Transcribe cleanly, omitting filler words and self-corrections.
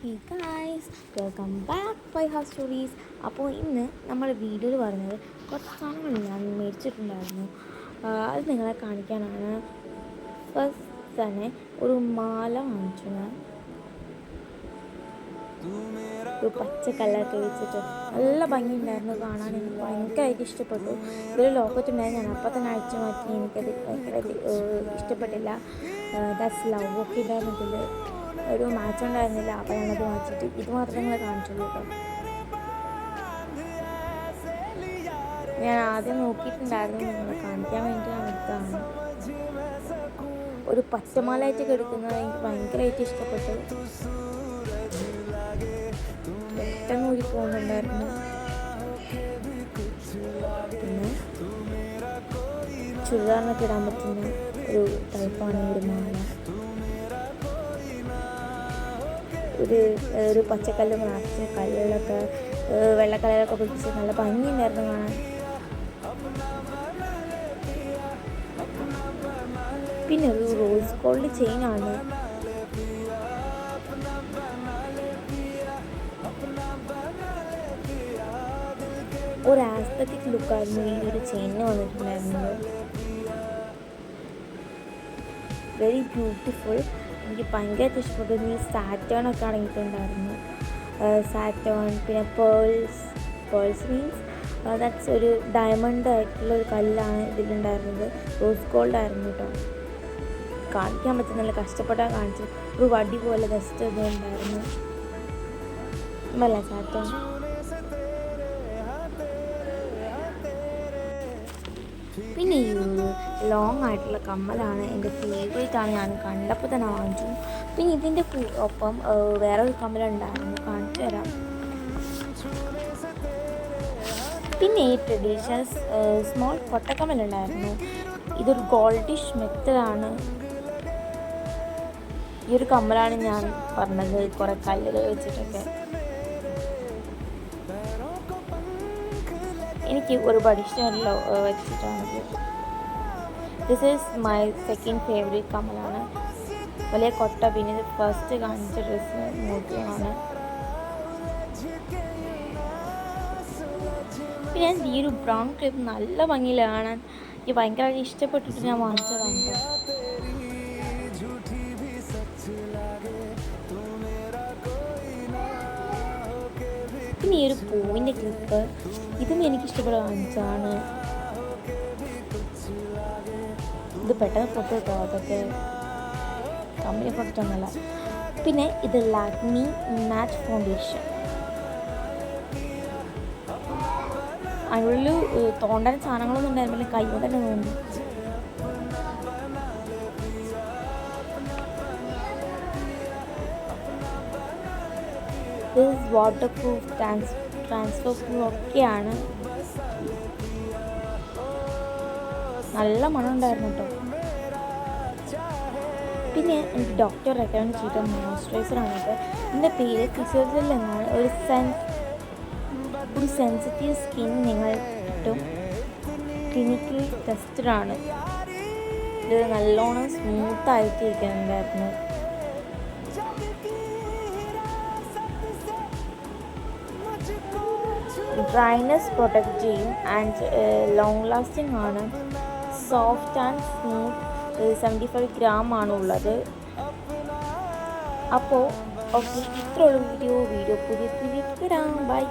Hey guys, welcome back by house stories. അപ്പോൾ ഇന്ന് നമ്മൾ വീഡിയോയിൽ പറഞ്ഞത് കുറച്ച് സാധനങ്ങൾ ഞാൻ മേടിച്ചിട്ടുണ്ടായിരുന്നു. അത് നിങ്ങളെ കാണിക്കാനാണ്. ഫസ്റ്റ് തന്നെ ഒരു മാല വാങ്ങിച്ചു ഞാൻ. ഒരു പച്ച കല്ലൊക്കെ വെച്ചിട്ട് നല്ല ഭംഗിയുണ്ടായിരുന്നു കാണാൻ. എനിക്ക് ഭയങ്കരമായിട്ട് ഇഷ്ടപ്പെട്ടു. ഇതൊരു ലോക്കറ്റുണ്ടായിരുന്നു, ഞാൻ അപ്പം തന്നെ അഴിച്ചു മാറ്റി. എനിക്കത് ഭയങ്കരമായിട്ട് ഇഷ്ടപ്പെട്ടില്ല. ദാറ്റ്സ് ലവ് ഒക്കെ ഉണ്ടായിരുന്നു. ഇതിൽ ഒരു മാച്ച് ഉണ്ടായിരുന്നില്ല, അപ്പം ഞാനത് മാറ്റിയിട്ട് ഇത് മാത്രമേ നിങ്ങൾ കാണിച്ചുള്ളൂ കേട്ടോ. ഞാൻ ആദ്യം നോക്കിയിട്ടുണ്ടായിരുന്നു, നിങ്ങളെ കാണിക്കാൻ വേണ്ടി ഞാൻ എടുത്തതാണ്. ഒരു പച്ചമാലയായിട്ട് കിടക്കുന്നത് എനിക്ക് ഭയങ്കരമായിട്ട് ഇഷ്ടപ്പെട്ടു. പെട്ടെന്ന് ഊരി പോകുന്നുണ്ടായിരുന്നു. പിന്നെ ചുരിദാറിനൊക്കെ ഇടാൻ പറ്റുന്ന ഒരു ടൈപ്പാണ് ഒരു മാല. ഒരു പച്ചക്കല്ല് നിറച്ച് കല്ലുകളൊക്കെ വെള്ളക്കല്ലൊക്കെ പിടിച്ച് നല്ല ഭംഗിയുണ്ടായിരുന്നു കാണാൻ. പിന്നെ ഒരു റോസ് ഗോൾഡ് ചെയിനാണ്. ഒരു ആസ്തറ്റിക് ലുക്കായിരുന്നു ഈ ഒരു ചെയിനിന് വന്നിട്ടുണ്ടായിരുന്നത്. Very beautiful. എനിക്ക് ഭയങ്കരമായിട്ട് ഇഷ്ടപ്പെട്ടു. ഈ സാറ്റേൺ ഒക്കെ അടങ്ങിയിട്ടുണ്ടായിരുന്നു. സാറ്റേൺ, പിന്നെ പേൾസ് മീൻസ് ദാറ്റ്സ് ഒരു ഡയമണ്ട് ആയിട്ടുള്ളൊരു കല്ലാണ് ഇതിലുണ്ടായിരുന്നത്. റോസ് ഗോൾഡ് ആയിരുന്നു കേട്ടോ. കാണിക്കാൻ പറ്റുന്നില്ല, കഷ്ടപ്പെട്ടാൽ കാണിച്ചു. ഒരു വടി പോലെ ജസ്റ്റ് ഇതുണ്ടായിരുന്നു. അല്ല സാറ്റേൺ. പിന്നെ ഈ ലോങ് ആയിട്ടുള്ള കമ്മലാണ് എൻ്റെ ഫേവറേറ്റാണ്. ഞാൻ കണ്ടപ്പോൾ തന്നെ വാങ്ങിച്ചു. പിന്നെ ഇതിൻ്റെ ഒപ്പം വേറൊരു കമ്മലുണ്ടായിരുന്നു, കാണിച്ചു തരാം. പിന്നെ ഈ ട്രഡീഷണൽ സ്മോൾ കൊട്ടക്കമ്മലുണ്ടായിരുന്നു. ഇതൊരു ഗോൾഡിഷ് മെത്തഡാണ്. ഈ ഒരു കമ്മലാണ് ഞാൻ പറഞ്ഞത്, കുറേ കല്ലുകൾ വെച്ചിട്ടൊക്കെ. എനിക്ക് ഒരുപാട് ഇഷ്ടമല്ലോ വെച്ചിട്ടാണത്. This is my second favourite കമ്മലാണ്. വലിയ കൊട്ട. പിന്നെ ഇത് ഫസ്റ്റ് കാണിച്ച ഡ്രസ്സ് മോതിരമാണ്. പിന്നെ ഈ ഒരു ബ്രൗൺ ക്ലിപ്പ് നല്ല ഭംഗിയിൽ കാണാൻ എനിക്ക് ഭയങ്കരമായിട്ട് ഇഷ്ടപ്പെട്ടിട്ട് ഞാൻ വാങ്ങിച്ചതാണ്. പിന്നെ ഈ ഒരു പൂവിൻ്റെ ക്ലിപ്പ്, ഇതും എനിക്കിഷ്ടപ്പെട്ട് വാങ്ങിച്ചതാണ്. ഇത് പെട്ടെന്ന് പൊട്ട് കിട്ടോ, അതൊക്കെ കമ്പനി പൊട്ടൊന്നുമല്ല. പിന്നെ ഇത് ലാക്മി മാറ്റ് ഫൗണ്ടേഷൻ. അതിനുള്ളിൽ തോണ്ടാൻ സാധനങ്ങളൊന്നും ഉണ്ടായിരുന്നില്ല, കൈ കൊണ്ട് തന്നെ തോന്നി. ഇത് വാട്ടർ പ്രൂഫ്, ട്രാൻസ്ഫർ പ്രൂഫ് ഒക്കെയാണ്. നല്ല മണം ഉണ്ടായിരുന്നു കേട്ടോ. പിന്നെ എനിക്ക് ഡോക്ടർ റെക്കമെൻഡ് ചെയ്ത മോയ്സ്ചറൈസറാണിത്. ഇതിൻ്റെ പേര് ഫിസിയോജെൽ എന്നാണ്. ഒരു സെൻസിറ്റീവ് സ്കിൻ നിങ്ങൾ കിട്ടും. ക്ലിനിക്കലി ടെസ്റ്റഡാണ്. ഇത് നല്ലോണം സ്മൂത്തായിട്ട് ഇരിക്കുന്നുണ്ടായിരുന്നു. ഡ്രൈനെസ് പ്രൊട്ടക്റ്റ് ചെയ്യും ആൻഡ് ലോങ് ലാസ്റ്റിംഗ് ആണ്. Soft and smooth. 75 ഗ്രാം ആണ് ഉള്ളത്. അപ്പോൾ ഓക്കെ, ഇത്രയുള്ള വീഡിയോ പുതിയ വരാം. ബൈ.